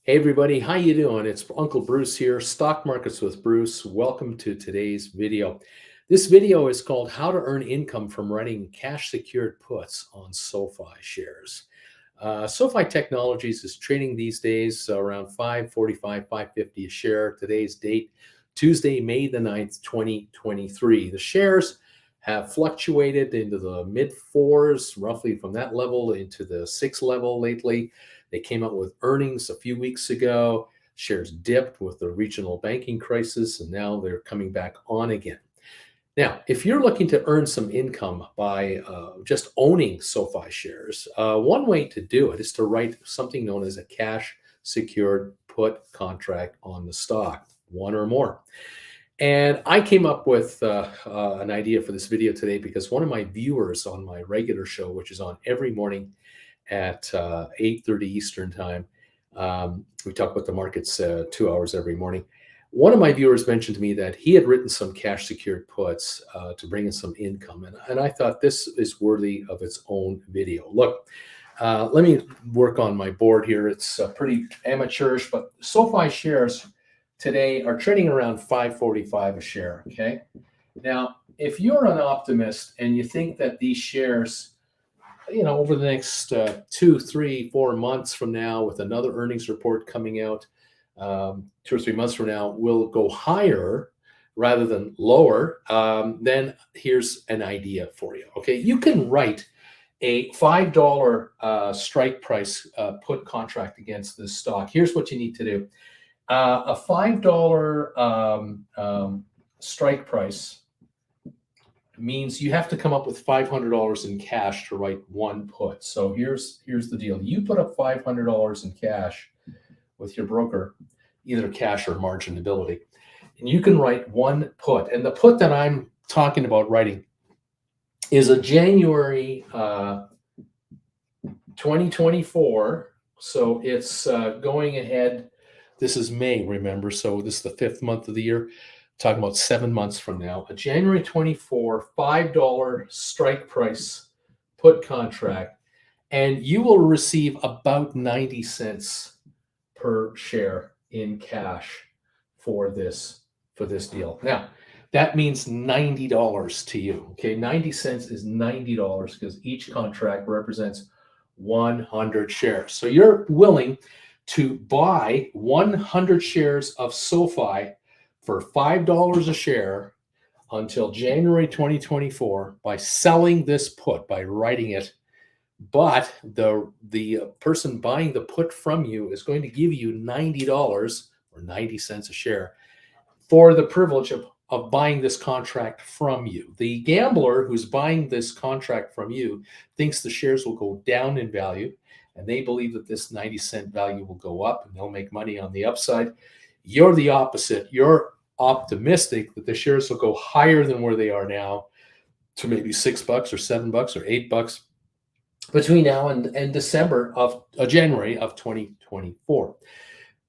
Hey everybody, how you doing? It's Uncle Bruce here, Stock Markets with Bruce. Welcome to today's video. This video is called How to Earn Income from Writing Cash Secured Puts on SoFi Shares. SoFi Technologies is trading these days around 545, 550 a share. Today's date, Tuesday, May the 9th, 2023. The shares have fluctuated into the mid fours, roughly from that level into the six level lately. They came out with earnings a few weeks ago. Shares dipped with the regional banking crisis, and now they're coming back on again. Now, if you're looking to earn some income by just owning SoFi shares, one way to do it is to write something known as a cash secured put contract on the stock, one or more. And I came up with an idea for this video today because one of my viewers on my regular show, which is on every morning at 8:30 Eastern time. We talk about the markets 2 hours every morning. One of my viewers mentioned to me that he had written some cash secured puts to bring in some income. And I thought this is worthy of its own video. Look, let me work on my board here. It's pretty amateurish, but SoFi shares today are trading around 545 a share. Okay. Now, if you're an optimist and you think that these shares over the next 2, 3, 4 months from now, with another earnings report coming out 2 or 3 months from now, will go higher rather than lower, then here's an idea for you. Okay, you can write a $5 strike price put contract against this stock. Here's what you need to do. A $5 strike price means you have to come up with $500 in cash to write one put. So here's the deal. You put up $500 in cash with your broker, either cash or margin ability, and you can write one put. And the put that I'm talking about writing is a January 2024. So it's going ahead. This is May, remember? So this is the fifth month of the year. Talking about 7 months from now, a January 24 $5 strike price put contract, and you will receive about 90 cents per share in cash for this deal. Now, that means $90 to you. Okay, 90 cents is $90 because each contract represents 100 shares. So you're willing to buy 100 shares of SoFi for $5 a share until January 2024 by selling this put, by writing it. But the person buying the put from you is going to give you $90 or 90 cents a share for the privilege of buying this contract from you. The gambler who's buying this contract from you thinks the shares will go down in value, and they believe that this 90-cent value will go up and they'll make money on the upside. You're the opposite. You're optimistic that the shares will go higher than where they are now to maybe $6 or $7 or $8 between now and December of January of 2024.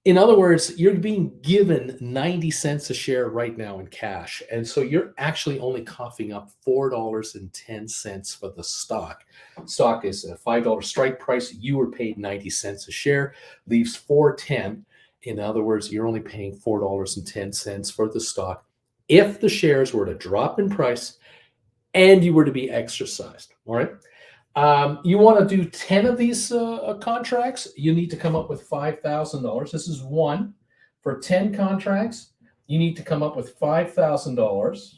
In other words, you're being given 90 cents a share right now in cash. And so you're actually only coughing up $4.10 for the stock. Stock is a $5 strike price. You were paid 90 cents a share, leaves $4.10. In other words, you're only paying $4.10 for the stock if the shares were to drop in price and you were to be exercised. All right. You want to do 10 of these contracts, you need to come up with $5,000. This is one. For 10 contracts, you need to come up with $5,000.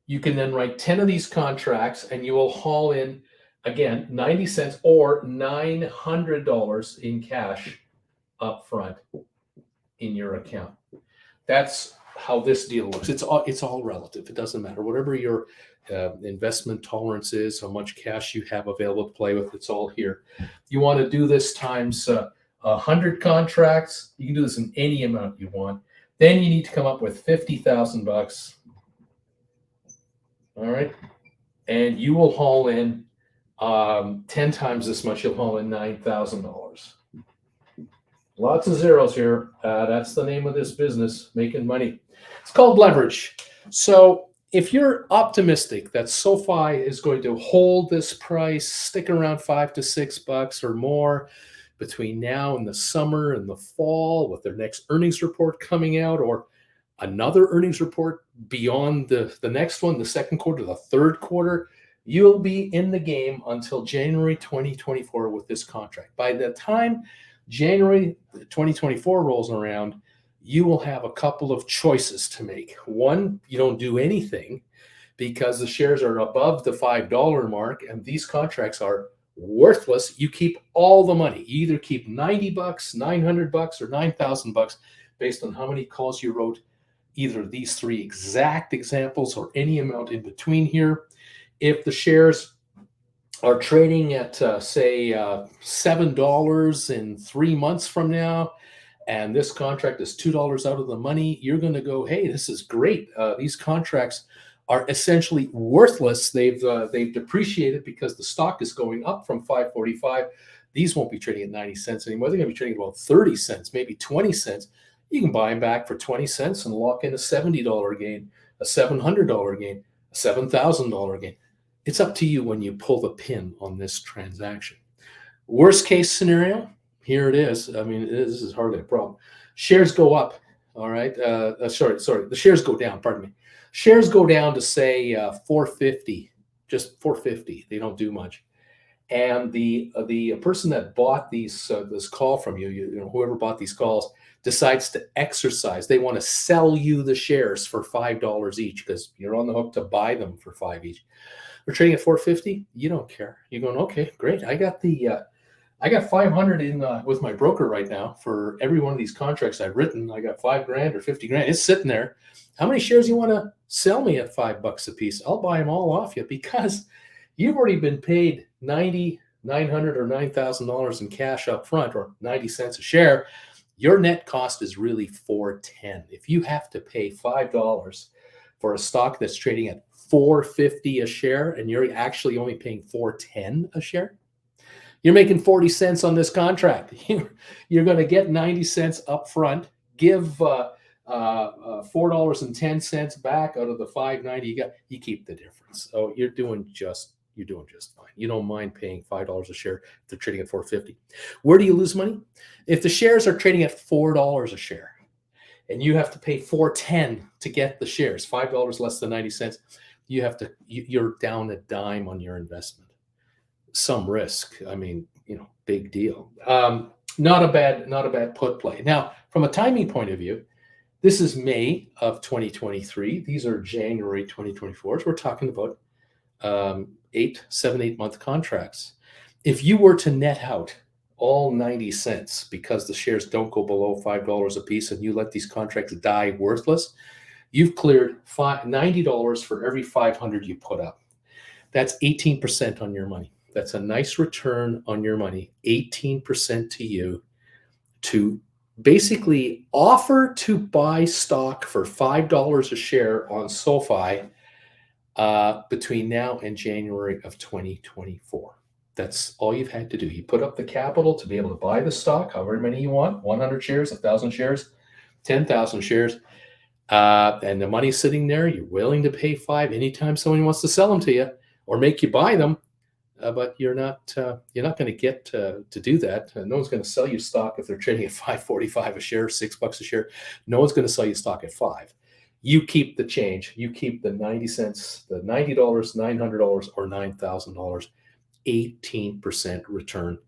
You can then write 10 of these contracts and you will haul in, again, 90 cents or $900 in cash up front in your account. That's how this deal looks. It's all relative. It doesn't matter. Whatever your investment tolerance is, how much cash you have available to play with, it's all here. You want to do this times 100 contracts. You can do this in any amount you want. Then you need to come up with $50,000. All right. And you will haul in 10 times this much. You'll haul in $9,000. Lots of zeros here. That's the name of this business, making money. It's called leverage. So if you're optimistic that SoFi is going to hold this price, stick around $5 to $6 or more, between now and the summer and the fall with their next earnings report coming out, or another earnings report beyond the next one, the second quarter, the third quarter, you'll be in the game until January 2024 with this contract. By the time January 2024 rolls around, you will have a couple of choices to make. One, you don't do anything because the shares are above the $5 mark and these contracts are worthless. You keep all the money. You either keep $90, $900, or $9,000 based on how many calls you wrote, either these three exact examples or any amount in between here. If the shares are trading at, say, $7 in 3 months from now, and this contract is $2 out of the money, you're going to go, hey, this is great. These contracts are essentially worthless. They've depreciated because the stock is going up from $5.45. These won't be trading at 90 cents anymore. They're going to be trading about 30 cents, maybe 20 cents. You can buy them back for 20 cents and lock in a $70 gain, a $700 gain, a $7,000 gain. It's up to you when you pull the pin on this transaction. Worst case scenario, here it is. I mean, this is hardly a problem. Shares go up. All right. Sorry. The shares go down. Pardon me. Shares go down to say 450, just 450. They don't do much. And the person that bought these this call from you, whoever bought these calls, decides to exercise. They want to sell you the shares for $5 each because you're on the hook to buy them for $5 each. We're trading at 450. You don't care. You're going, okay, great. I got 500 in with my broker right now for every one of these contracts I've written. I got $5,000 or $50,000. It's sitting there. How many shares you want to sell me at $5 a piece? I'll buy them all off you because you've already been paid $90, $900, or $9,000 in cash up front, or 90 cents a share. Your net cost is really $4.10. If you have to pay $5 for a stock that's trading at $4.50 a share, and you're actually only paying $4.10 a share, you're making 40 cents on this contract. You're going to get 90 cents up front, give $4.10 back out of the $5.90 you keep the difference. So you're doing just fine. You don't mind paying $5 a share if they're trading at $4.50. Where do you lose money? If the shares are trading at $4 a share and you have to pay $4.10 to get the shares, $5 less than 90 cents, you're down a dime on your investment. Some risk. I mean, big deal. Not a bad put play. Now, from a timing point of view, this is May of 2023. These are January 2024. We're talking about 7-8 month contracts. If you were to net out all 90 cents because the shares don't go below $5 a piece and you let these contracts die worthless, you've cleared $90 for every 500 you put up. That's 18% on your money. That's a nice return on your money, 18% to you, to basically offer to buy stock for $5 a share on Sofi between now and January of 2024. That's all you've had to do. You put up the capital to be able to buy the stock, however many you want, 100 shares, 1,000 shares, 10,000 shares, and the money's sitting there. You're willing to pay $5 anytime someone wants to sell them to you or make you buy them. But you're not going to get to do that. No one's going to sell you stock if they're trading at $5.45 a share, $6 a share. No one's going to sell you stock at $5. You keep the change. You keep the 90 cents, the $90, $900, or $9,000, 18% return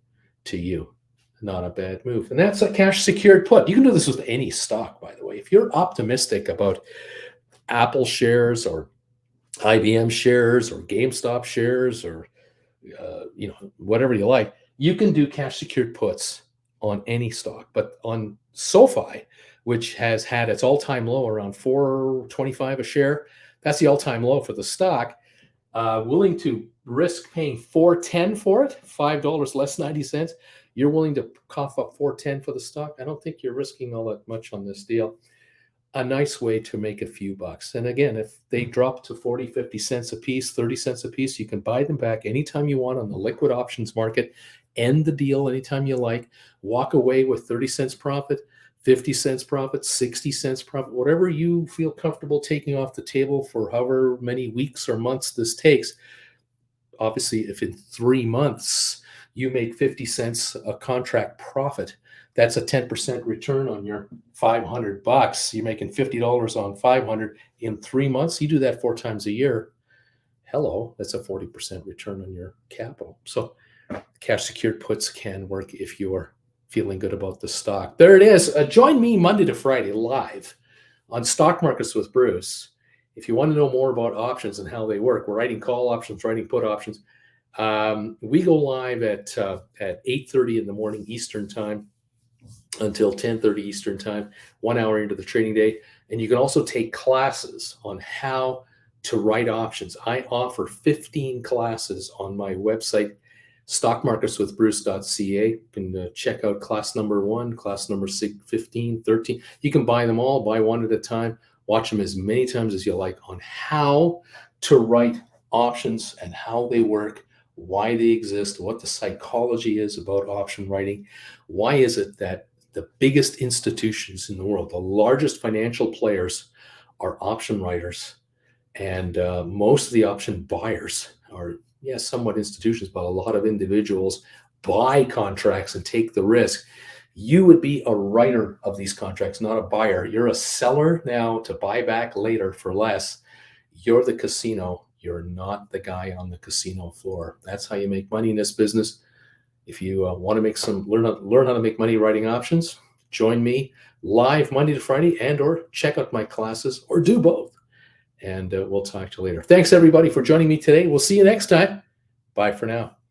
to you. Not a bad move. And that's a cash secured put. You can do this with any stock, by the way. If you're optimistic about Apple shares or IBM shares or GameStop shares or whatever you like, you can do cash secured puts on any stock. But on Sofi, which has had its all-time low around $4.25 a share, that's the all-time low for the stock. Willing to risk paying $4.10 for it, $5 less 90 cents. You're willing to cough up $4.10 for the stock. I don't think you're risking all that much on this deal. A nice way to make a few bucks. And again, if they drop to 40, 50 cents a piece, 30 cents a piece, you can buy them back anytime you want on the liquid options market, end the deal anytime you like, walk away with 30 cents profit, 50 cents profit, 60 cents profit, whatever you feel comfortable taking off the table for however many weeks or months this takes. Obviously, if in 3 months you make 50 cents a contract profit. That's a 10% return on your $500. You're making $50 on 500 in 3 months. You do that 4 times a year. Hello, that's a 40% return on your capital. So cash secured puts can work if you are feeling good about the stock. There it is. Join me Monday to Friday live on Stock Markets with Bruce. If you want to know more about options and how they work, we're writing call options, writing put options. We go live at 8:30 in the morning Eastern time until 10:30 Eastern time, 1 hour into the trading day. And you can also take classes on how to write options. I offer 15 classes on my website, stockmarketswithbruce.ca. You can check out class number 1, class number 15, 13. You can buy them all, buy one at a time, watch them as many times as you like on how to write options and how they work, why they exist, what the psychology is about option writing. Why is it that the biggest institutions in the world, the largest financial players, are option writers, and most of the option buyers are, yes, somewhat institutions, but a lot of individuals buy contracts and take the risk. You would be a writer of these contracts, not a buyer. You're a seller now to buy back later for less. You're the casino. You're not the guy on the casino floor. That's how you make money in this business. If you want to make learn how to make money writing options, join me live Monday to Friday, and or check out my classes, or do both. And we'll talk to you later. Thanks everybody for joining me today. We'll see you next time. Bye for now.